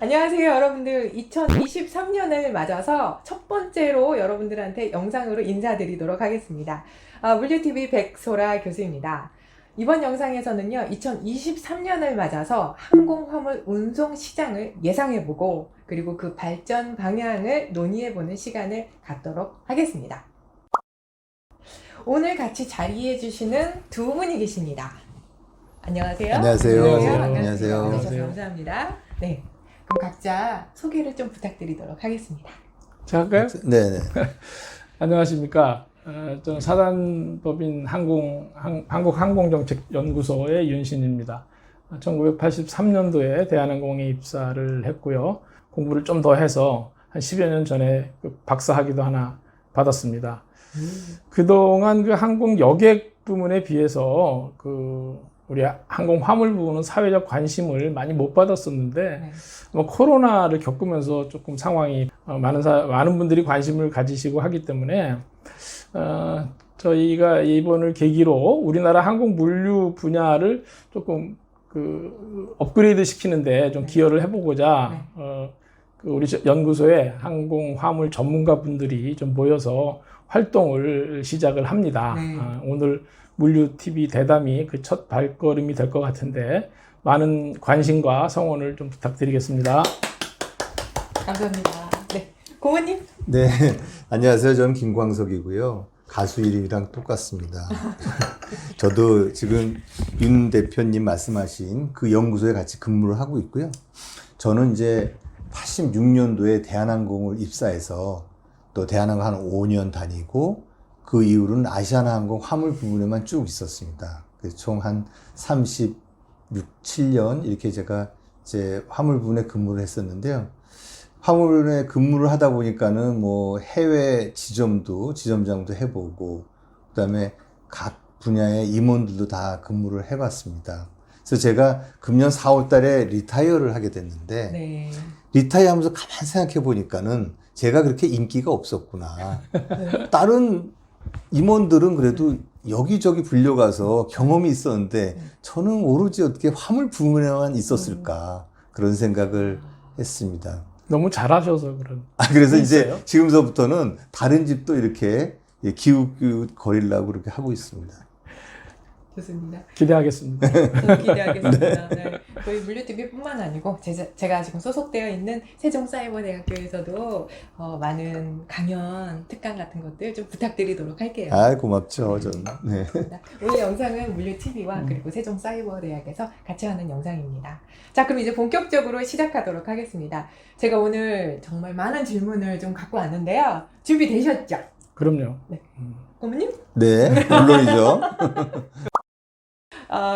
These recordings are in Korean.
안녕하세요, 여러분들. 2023년을 맞아서 첫 번째로 여러분들한테 영상으로 인사드리도록 하겠습니다. 물류TV 백소라 교수입니다. 이번 영상에서는요, 2023년을 맞아서 항공화물 운송 시장을 예상해보고, 그리고 그 발전 방향을 논의해보는 시간을 갖도록 하겠습니다. 오늘 같이 자리해주시는 두 분이 계십니다. 안녕하세요. 안녕하세요. 반갑습니다. 안녕하세요. 나와주셔서 감사합니다. 네. 그럼 각자 소개를 좀 부탁드리도록 하겠습니다. 제가 할까요? 네네. 안녕하십니까. 저는 사단법인 한국항공정책연구소의 윤신입니다. 1983년도에 대한항공에 입사를 했고요. 공부를 좀 더 해서 한 10여 년 전에 박사학위도 하나 받았습니다. 그동안 그 항공 여객 부문에 비해서 우리 항공 화물 부분은 사회적 관심을 많이 못 받았었는데, 네. 코로나를 겪으면서 조금 상황이 많은 분들이 관심을 가지시고 하기 때문에 저희가 이번을 계기로 우리나라 항공 물류 분야를 조금 업그레이드 시키는데 좀 기여를 해보고자 우리 연구소에 항공 화물 전문가 분들이 좀 모여서 활동을 시작을 합니다. 네. 오늘 물류TV 대담이 그 첫 발걸음이 될 것 같은데 많은 관심과 성원을 좀 부탁드리겠습니다. 감사합니다. 네. 고모님? 네. 안녕하세요. 저는 김광석이고요. 가수 이름이랑 똑같습니다. 저도 지금 윤 대표님 말씀하신 그 연구소에 같이 근무를 하고 있고요. 저는 이제 86년도에 대한항공을 입사해서 또 대한항공 한 5년 다니고 그 이후로는 아시아나항공 화물 부분에만 쭉 있었습니다. 그래서 총 한 36, 7년 이렇게 제가 이제 화물 부분에 근무를 했었는데요. 화물에 근무를 하다 보니까는 뭐 해외 지점장도 해보고, 그 다음에 각 분야의 임원들도 다 근무를 해봤습니다. 그래서 제가 금년 4월 달에 리타이어를 하게 됐는데, 네. 리타이어 하면서 가만 생각해 보니까는 제가 그렇게 인기가 없었구나. 다른 임원들은 그래도 여기저기 불려가서 경험이 있었는데 저는 오로지 어떻게 화물 부문에만 있었을까 그런 생각을 했습니다. 너무 잘하셔서 그런. 그래서 이제 있어요? 지금서부터는 다른 집도 이렇게 기웃기웃 거리려고 그렇게 하고 있습니다. 좋습니다. 기대하겠습니다. 저도 기대하겠습니다. 네. 저희 물류TV뿐만 아니고 제가 지금 소속되어 있는 세종사이버대학교에서도 많은 강연, 특강 같은 것들 좀 부탁드리도록 할게요. 고맙죠, 저는. 네. 오늘 영상은 물류TV와 그리고 세종사이버대학에서 같이 하는 영상입니다. 자, 그럼 이제 본격적으로 시작하도록 하겠습니다. 제가 오늘 정말 많은 질문을 좀 갖고 왔는데요. 준비되셨죠? 그럼요. 고모님? 네, 물론이죠.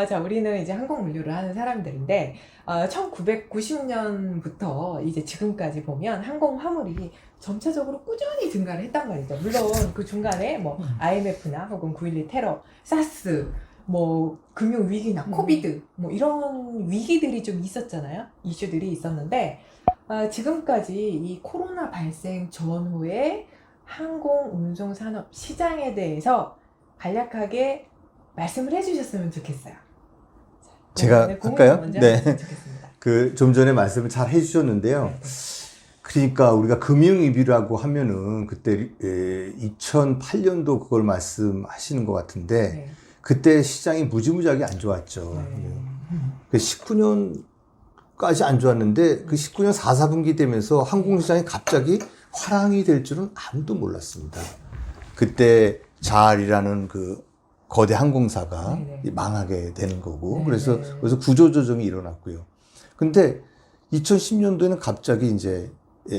자, 우리는 이제 항공 물류를 하는 사람들인데, 1990년부터 이제 지금까지 보면 항공 화물이 점차적으로 꾸준히 증가를 했단 말이죠. 물론 그 중간에 뭐 IMF나 혹은 9.11 테러, 사스, 뭐 금융위기나 코비드, 뭐 이런 위기들이 좀 있었잖아요. 이슈들이 있었는데, 지금까지 이 코로나 발생 전후에 항공 운송 산업 시장에 대해서 간략하게 말씀을 해주셨으면 좋겠어요. 제가 할까요? 먼저 네. 하셨으면 좋겠습니다. 좀 전에 말씀을 잘 해주셨는데요. 그러니까 우리가 금융위기라고 하면은 그때 2008년도 그걸 말씀하시는 것 같은데 네. 그때 시장이 무지무지하게 안 좋았죠. 그 19년까지 안 좋았는데 그 19년 4, 4분기 되면서 항공시장이 갑자기 화랑이 될 줄은 아무도 몰랐습니다. 그때 자알이라는 그 거대 항공사가 망하게 되는 거고, 그래서 구조조정이 일어났고요. 근데 2010년도에는 갑자기 이제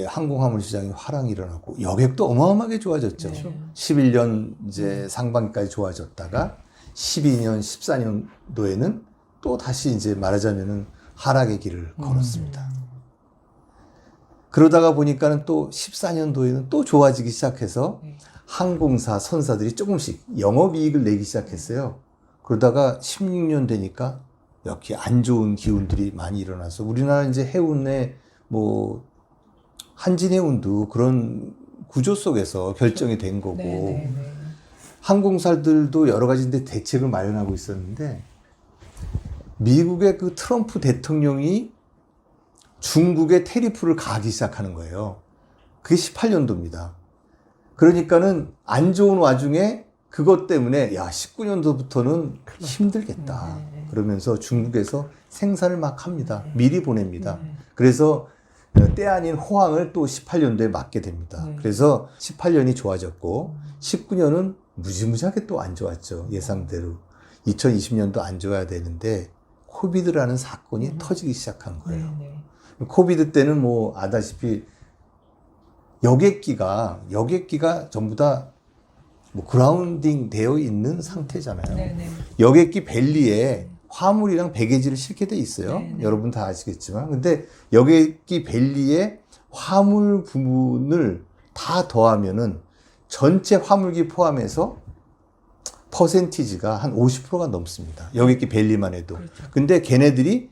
항공화물 시장이 화랑이 일어났고, 여객도 어마어마하게 좋아졌죠. 11년 이제 상반기까지 좋아졌다가 12년, 14년도에는 또 다시 이제 말하자면은 하락의 길을 걸었습니다. 그러다가 보니까는 또 14년도에는 또 좋아지기 시작해서 항공사, 선사들이 조금씩 영업이익을 내기 시작했어요. 그러다가 16년 되니까 이렇게 안 좋은 기운들이 많이 일어나서 우리나라 이제 해운의 뭐 한진해운도 그런 구조 속에서 결정이 된 거고 항공사들도 여러 가지 대책을 마련하고 있었는데 미국의 그 트럼프 대통령이 중국의 테리프를 가하기 시작하는 거예요. 그게 18년도입니다. 그러니까는 안 좋은 와중에 그것 때문에 야 19년도부터는 힘들겠다. 그러면서 중국에서 생산을 막 합니다. 미리 보냅니다. 그래서 때 아닌 호황을 또 18년도에 맞게 됩니다. 그래서 18년이 좋아졌고 19년은 무지무지하게 또 안 좋았죠. 예상대로. 2020년도 안 좋아야 되는데 코비드라는 사건이 터지기 시작한 거예요. 코비드 때는 뭐 아다시피 여객기가 전부 다 뭐 그라운딩 되어 있는 상태잖아요. 여객기 벨리에 화물이랑 배계지를 싣게 돼 있어요. 여러분 다 아시겠지만. 근데 여객기 벨리에 화물 부분을 다 더하면은 전체 화물기 포함해서 퍼센티지가 한 50%가 넘습니다. 여객기 벨리만 해도. 근데 걔네들이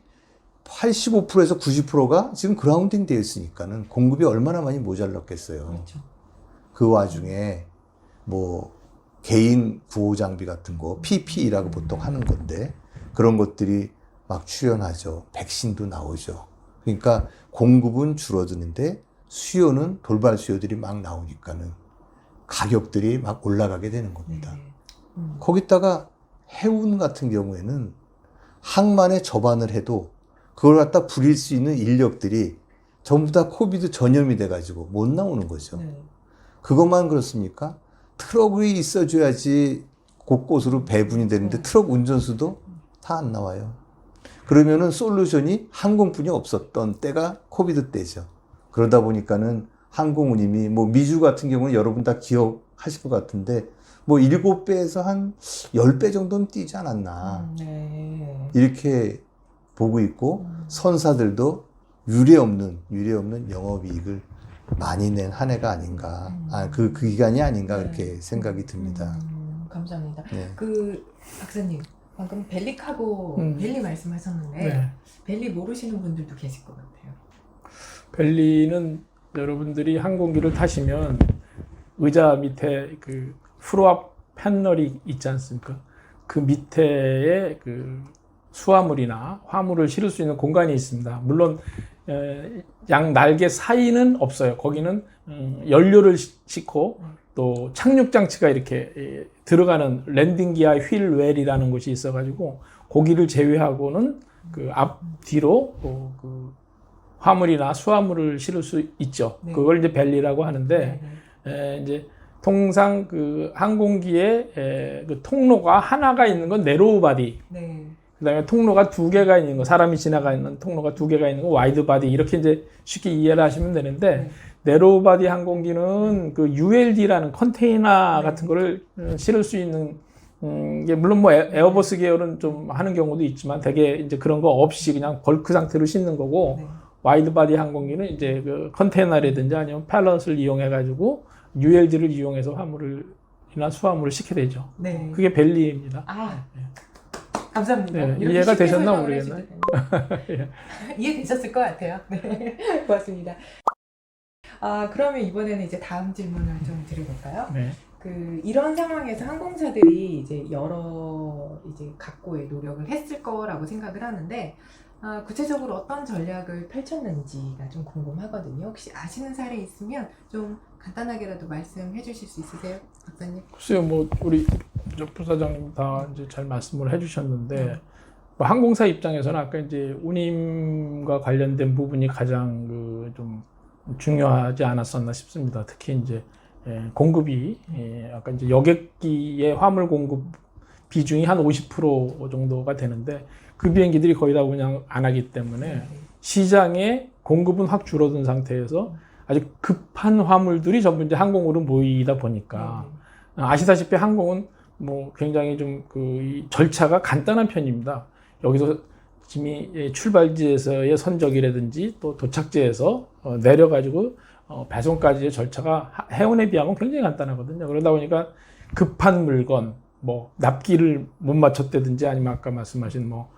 85%에서 90%가 지금 그라운딩 되어 있으니까는 공급이 얼마나 많이 모자랐겠어요. 그 와중에 뭐 개인 구호 장비 같은 거 PPE라고 보통 하는 건데 그런 것들이 막 출현하죠. 백신도 나오죠. 그러니까 공급은 줄어드는데 수요는 돌발 수요들이 막 나오니까는 가격들이 막 올라가게 되는 겁니다. 거기다가 해운 같은 경우에는 항만에 접안을 해도 그걸 갖다 부릴 수 있는 인력들이 전부 다 코비드 전염이 돼가지고 못 나오는 거죠. 그것만 그렇습니까? 트럭이 있어줘야지 곳곳으로 배분이 되는데 트럭 운전수도 다 안 나와요. 그러면은 솔루션이 항공뿐이 없었던 때가 코비드 때죠. 그러다 보니까는 항공운임이 뭐 미주 같은 경우는 여러분 다 기억하실 것 같은데 뭐 7배에서 한 10배 정도는 뛰지 않았나. 이렇게 보고 있고 선사들도 유례없는 영업이익을 많이 낸 한 해가 아닌가. 그 기간이 아닌가 그렇게 생각이 듭니다. 감사합니다. 네. 그 박사님 방금 벨리카고 벨리 말씀하셨는데 네. 벨리 모르시는 분들도 계실 것 같아요. 벨리는 여러분들이 항공기를 타시면 의자 밑에 그 프로압 패널이 있지 않습니까? 그 밑에에 그 수화물이나 화물을 실을 수 있는 공간이 있습니다. 물론 양 날개 사이는 없어요. 거기는 연료를 싣고 또 착륙 장치가 이렇게 들어가는 랜딩 기어 휠 웰이라는 곳이 있어가지고 고기를 제외하고는 그 앞뒤로 그 화물이나 수화물을 실을 수 있죠. 그걸 이제 벨리라고 하는데 이제 통상 그 항공기에 그 통로가 하나가 있는 건 내로우 바디. 그다음에 통로가 2개가 있는 거, 사람이 지나가는 통로가 2개가 있는 거 와이드 바디 이렇게 이제 쉽게 이해를 하시면 되는데 내로우 바디 항공기는 그 ULD라는 컨테이너 같은 거를 실을 수 있는 게 물론 뭐 에어버스 계열은 좀 하는 경우도 있지만 대개 이제 그런 거 없이 그냥 벌크 상태로 싣는 거고 와이드 바디 항공기는 이제 그 컨테이너라든지 아니면 팰럿을 이용해 가지고 ULD를 이용해서 화물이나 수화물을 싣게 되죠. 그게 벨리입니다. 감사합니다. 네, 이해가 되셨나 모르겠나요? 이해되셨을 것 같아요. 네, 고맙습니다. 그러면 이번에는 이제 다음 질문을 좀 드려볼까요? 그 이런 상황에서 항공사들이 이제 여러 이제 각고의 노력을 했을 거라고 생각을 하는데 구체적으로 어떤 전략을 펼쳤는지가 좀 궁금하거든요. 혹시 아시는 사례 있으면 좀 간단하게라도 말씀해 주실 수 있으세요, 박사님? 글쎄요, 뭐 우리 부사장님 다 이제 잘 말씀을 해주셨는데 뭐 항공사 입장에서는 아까 이제 운임과 관련된 부분이 가장 그 좀 중요하지 않았었나 싶습니다. 특히 이제 공급이 아까 이제 여객기의 화물 공급 비중이 한 50% 정도가 되는데 그 비행기들이 거의 다 그냥 안 하기 때문에 시장의 공급은 확 줄어든 상태에서 아주 급한 화물들이 전부 이제 항공으로 모이다 보니까 아시다시피 항공은 뭐 굉장히 좀 그 절차가 간단한 편입니다. 여기서 짐이 출발지에서의 선적이라든지 또 도착지에서 내려가지고 배송까지의 절차가 해운에 비하면 굉장히 간단하거든요. 그러다 보니까 급한 물건, 뭐 납기를 못 맞췄다든지 아니면 아까 말씀하신 뭐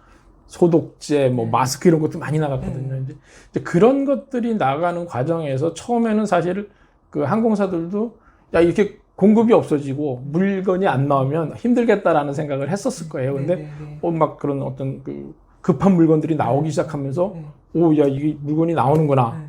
소독제, 뭐 마스크 이런 것도 많이 나갔거든요. 이제 그런 것들이 나가는 과정에서 처음에는 사실 그 항공사들도 야 이렇게 공급이 없어지고 물건이 안 나오면 힘들겠다라는 생각을 했었을 거예요. 근데 막 그런 어떤 그 급한 물건들이 나오기 시작하면서 네. 오, 야, 이게 물건이 나오는구나.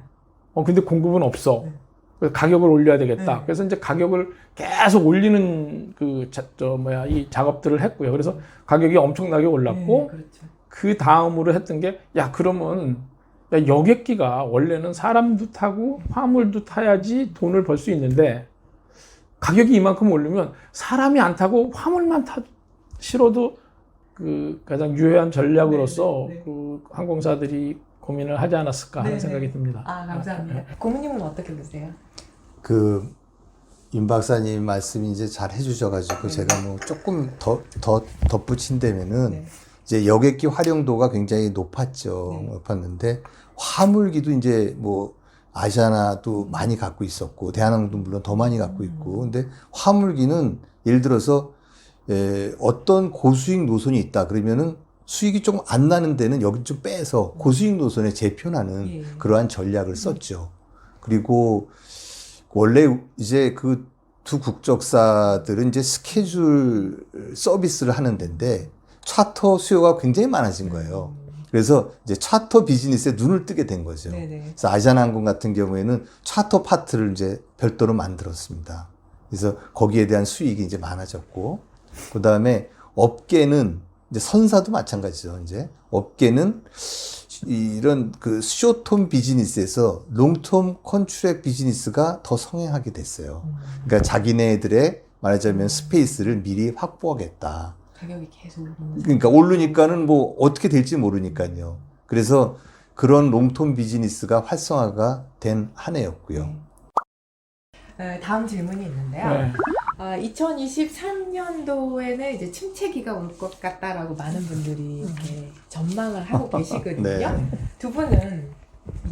네. 근데 공급은 없어. 네. 그래서 가격을 올려야 되겠다. 네. 그래서 이제 가격을 계속 올리는 이 작업들을 했고요. 그래서 가격이 엄청나게 올랐고, 네, 그렇죠. 그 다음으로 했던 게, 야, 그러면, 야, 여객기가 원래는 사람도 타고 화물도 타야지 돈을 벌 수 있는데, 가격이 이만큼 오르면 사람이 안 타고 화물만 실어도 그 가장 유효한 전략으로서 네, 네, 네. 그 항공사들이 고민을 하지 않았을까 하는 네, 생각이 네. 듭니다. 아, 감사합니다. 고모님은 어떻게 보세요? 윤 박사님 말씀이 이제 잘 해주셔가지고 제가 뭐 조금 더 덧붙인다면은 네. 이제 여객기 활용도가 굉장히 높았죠. 네. 높았는데 화물기도 이제 뭐 아시아나도 많이 갖고 있었고 대한항공도 물론 더 많이 갖고 있고 근데 화물기는 예를 들어서 어떤 고수익 노선이 있다 그러면은 수익이 조금 안 나는 데는 여기 좀 빼서 고수익 노선에 재편하는 예. 그러한 전략을 썼죠. 그리고 원래 이제 그 두 국적사들은 이제 스케줄 서비스를 하는 데인데 차터 수요가 굉장히 많아진 거예요. 그래서 이제 차터 비즈니스에 눈을 뜨게 된 거죠. 네네. 그래서 아시아나항공 같은 경우에는 차터 파트를 이제 별도로 만들었습니다. 그래서 거기에 대한 수익이 이제 많아졌고, 그 다음에 업계는 이제 선사도 마찬가지죠. 이제 업계는 이런 그 쇼텀 비즈니스에서 롱텀 컨트랙 비즈니스가 더 성행하게 됐어요. 그러니까 자기네들의 말하자면 스페이스를 미리 확보하겠다. 가격이 계속 오르는. 그러니까 오르니까는 뭐 어떻게 될지 모르니까요. 그래서 그런 롱텀 비즈니스가 활성화가 된 한 해였고요. 다음 질문이 있는데요. 네. 2023년도에는 이제 침체기가 올 것 같다라고 많은 분들이 이렇게 전망을 하고 계시거든요. 네. 두 분은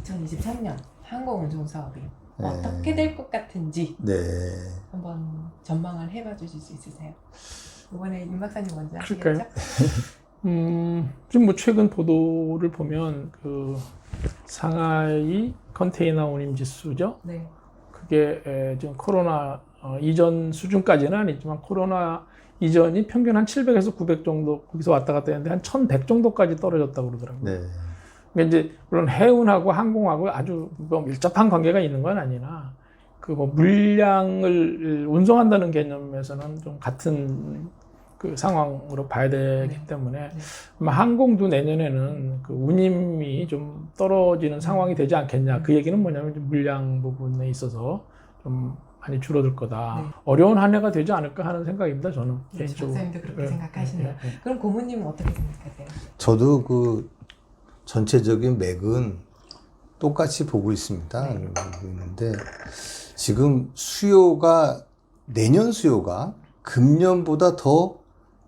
2023년 항공운송 사업이 어떻게 될 것 같은지 네. 한번 전망을 해봐 주실 수 있으세요? 이번에 윤 박사님 먼저 그럴까요? 하시겠죠? 지금 뭐 최근 보도를 보면 그 상하이 컨테이너 운임 지수죠. 네. 그게 지금 코로나 이전 수준까지는 아니지만 코로나 이전이 평균 한 700에서 900 정도 거기서 왔다 갔다 했는데 한 1100 정도까지 떨어졌다고 그러더라고요. 네. 그러니까 이제 물론 해운하고 항공하고 아주 뭐 밀접한 관계가 있는 건 아니나 그 뭐 물량을 운송한다는 개념에서는 좀 같은 그 상황으로 봐야 되기 때문에 아마 항공도 내년에는 그 운임이 좀 떨어지는 상황이 되지 않겠냐. 그 얘기는 뭐냐면 물량 부분에 있어서 좀 많이 줄어들 거다. 네. 어려운 한 해가 되지 않을까 하는 생각입니다. 저는 개인적으로. 박사님도 그렇게 네. 생각하시네요. 네. 네. 그럼 고모님은 어떻게 생각하세요? 저도 그 전체적인 맥은 똑같이 보고 있습니다. 보고 있는데 지금 내년 수요가 금년보다 더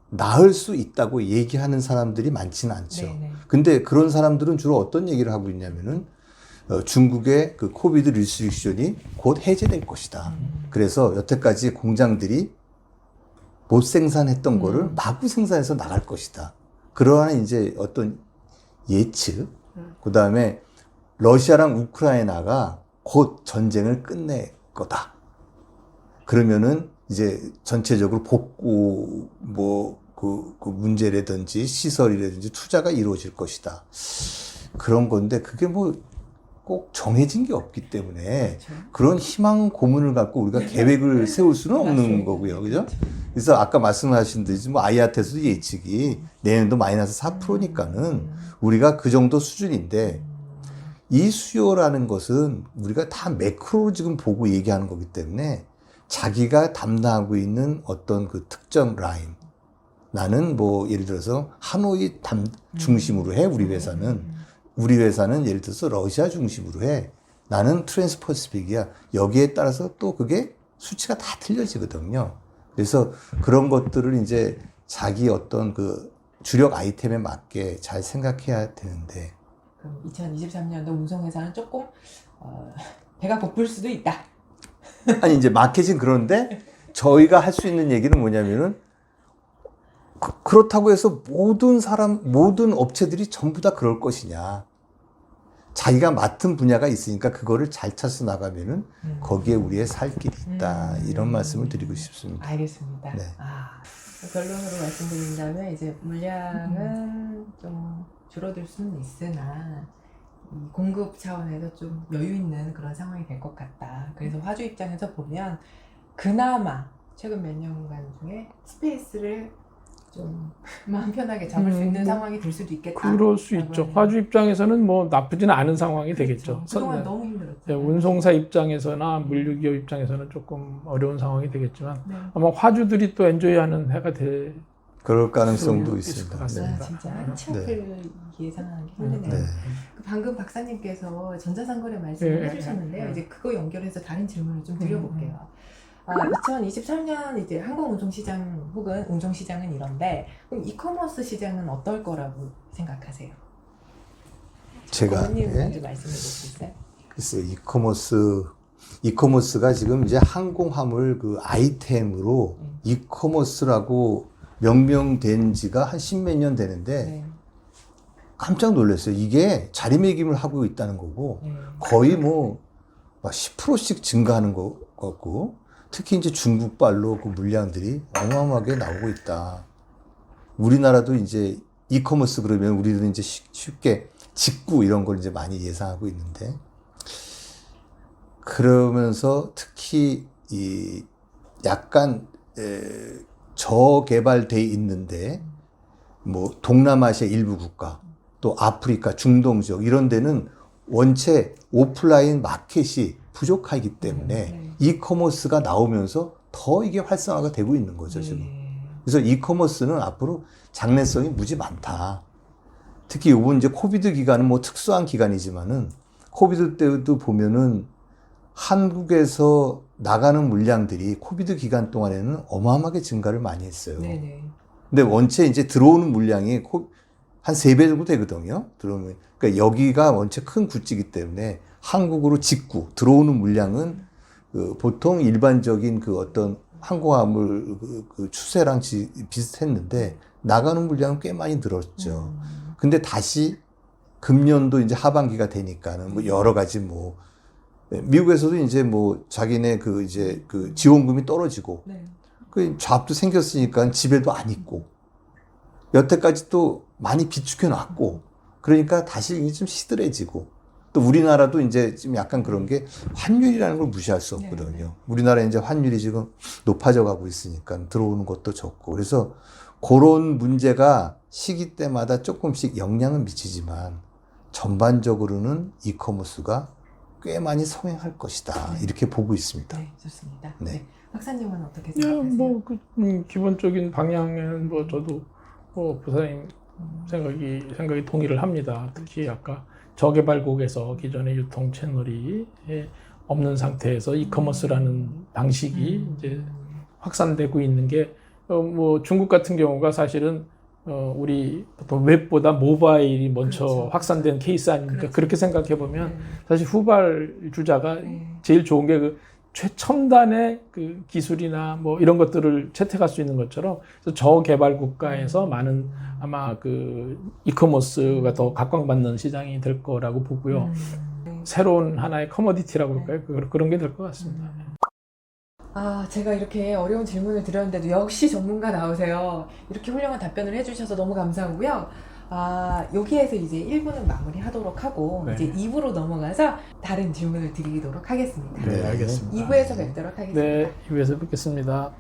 나을 수 있다고 얘기하는 사람들이 많지는 않죠. 네네. 근데 그런 사람들은 주로 어떤 얘기를 하고 있냐면은 중국의 그 코비드 리스트릭션이 곧 해제될 것이다. 그래서 여태까지 공장들이 못 생산했던 거를 마구 생산해서 나갈 것이다. 그러한 이제 어떤 예측, 그 다음에 러시아랑 우크라이나가 곧 전쟁을 끝낼 거다. 그러면은 이제 전체적으로 복구 그 문제라든지 시설이라든지 투자가 이루어질 것이다. 그런 건데 그게 뭐 꼭 정해진 게 없기 때문에 그렇죠. 그런 희망 고문을 갖고 우리가 계획을 세울 수는 없는 맞습니다. 거고요. 그죠? 그래서 아까 말씀하신 듯이 뭐 아이아트에서도 예측이 내년도 마이너스 4%니까는 우리가 그 정도 수준인데 이 수요라는 것은 우리가 다 매크로로 지금 보고 얘기하는 거기 때문에 자기가 담당하고 있는 어떤 그 특정 라인 나는 뭐 예를 들어서 하노이 중심으로 해 우리 회사는 예를 들어서 러시아 중심으로 해 나는 트랜스퍼시픽이야 여기에 따라서 또 그게 수치가 다 틀려지거든요. 그래서 그런 것들을 이제 자기 어떤 그 주력 아이템에 맞게 잘 생각해야 되는데 그럼 2023년도 운송회사는 조금 배가 고플 수도 있다. 아니 이제 마케팅 그런데 저희가 할 수 있는 얘기는 뭐냐면은 그렇다고 해서 모든 업체들이 전부 다 그럴 것이냐. 자기가 맡은 분야가 있으니까 그거를 잘 찾아 나가면은 거기에 우리의 살 길이 있다. 이런 말씀을 드리고 싶습니다. 알겠습니다. 네. 결론으로 말씀드린다면 이제 물량은 좀 줄어들 수는 있으나 이 공급 차원에서 좀 여유 있는 그런 상황이 될 것 같다. 그래서 화주 입장에서 보면 그나마 최근 몇 년간 중에 스페이스를 좀 마음 편하게 잡을 수 있는 상황이 될 수도 있겠다. 그럴 수 있죠. 화주 입장에서는 뭐 나쁘지는 않은 상황이 되겠죠. 그렇죠. 그동안 너무 힘들었죠. 네, 운송사 입장에서나 물류기업 입장에서는 조금 어려운 상황이 되겠지만 네. 아마 화주들이 또 엔조이하는 해가 될 그럴 가능성도 있을 것 있습니다. 같습니다. 진짜 한치 앞을 예상하기 힘드네요. 네. 방금 박사님께서 전자상거래 말씀을 네, 해주셨는데요. 네. 이제 그거 연결해서 다른 질문을 좀 드려볼게요. 2023년 이제 항공운송시장 혹은 운송시장은 이런데 그럼 이커머스 시장은 어떨 거라고 생각하세요? 제가 어머님 예? 먼저 말씀해 주실 수 있어요? 글쎄요, 이커머스가 지금 이제 항공화물 그 아이템으로 이커머스라고 명명된 지가 한 십몇 년 되는데 네. 깜짝 놀랐어요. 이게 자리매김을 하고 있다는 거고 네. 거의 뭐 10%씩 증가하는 것 같고 특히 이제 중국발로 그 물량들이 어마어마하게 나오고 있다. 우리나라도 이제 이커머스 그러면 우리도 이제 쉽게 직구 이런 걸 이제 많이 예상하고 있는데 그러면서 특히 이 약간 저개발돼 있는데 뭐 동남아시아 일부 국가 또 아프리카 중동 지역 이런 데는 원체 오프라인 마켓이 부족하기 때문에 이커머스가 나오면서 더 이게 활성화가 되고 있는 거죠 지금. 그래서 이커머스는 앞으로 장래성이 무지 많다. 특히 이번 이제 코비드 기간은 뭐 특수한 기간이지만은 코비드 때도 보면은 한국에서 나가는 물량들이 코비드 기간 동안에는 어마어마하게 증가를 많이 했어요. 네네. 근데 원체 이제 들어오는 물량이 한 3배 정도 되거든요. 들어오면. 그러니까 여기가 원체 큰 구찌이기 때문에 한국으로 직구, 들어오는 물량은 그 보통 일반적인 그 어떤 항공화물 그 추세랑 비슷했는데 나가는 물량은 꽤 많이 늘었죠. 근데 다시 금년도 이제 하반기가 되니까는 뭐 여러 가지 뭐 미국에서도 이제 뭐 자기네 그 이제 그 지원금이 떨어지고 네. 그 잡도 생겼으니까 집에도 안 있고 여태까지 또 많이 비축해 놨고 그러니까 다시 이게 좀 시들해지고 또 우리나라도 이제 지금 약간 그런 게 환율이라는 걸 무시할 수 없거든요. 우리나라 이제 환율이 지금 높아져 가고 있으니까 들어오는 것도 적고 그래서 그런 문제가 시기 때마다 조금씩 영향은 미치지만 전반적으로는 이커머스가 꽤 많이 성행할 것이다. 이렇게 보고 있습니다. 네, 좋습니다. 네. 네. 박사님은 어떻게 예, 생각하세요? 뭐 기본적인 방향에는 뭐 저도 뭐 부사님 생각이 동의를 합니다. 특히 아까 저개발국에서 기존의 유통 채널이 없는 상태에서 이커머스라는 방식이 이제 확산되고 있는 게 뭐 중국 같은 경우가 사실은 우리 보통 웹보다 모바일이 먼저 그렇죠. 확산된 케이스 아닙니까? 그렇죠. 그렇게 생각해 보면 사실 후발주자가 네. 제일 좋은 게 그 최첨단의 그 기술이나 뭐 이런 것들을 채택할 수 있는 것처럼 그래서 저개발 국가에서 많은 아마 그 이커머스가 더 각광받는 시장이 될 거라고 보고요. 새로운 하나의 커머디티라고 그럴까요? 그런 게 될 것 같습니다. 제가 이렇게 어려운 질문을 드렸는데도 역시 전문가 나오세요. 이렇게 훌륭한 답변을 해주셔서 너무 감사하고요. 여기에서 이제 1부는 마무리하도록 하고 네. 이제 2부로 넘어가서 다른 질문을 드리도록 하겠습니다. 네, 알겠습니다. 2부에서 뵙도록 하겠습니다. 네, 2부에서 뵙겠습니다.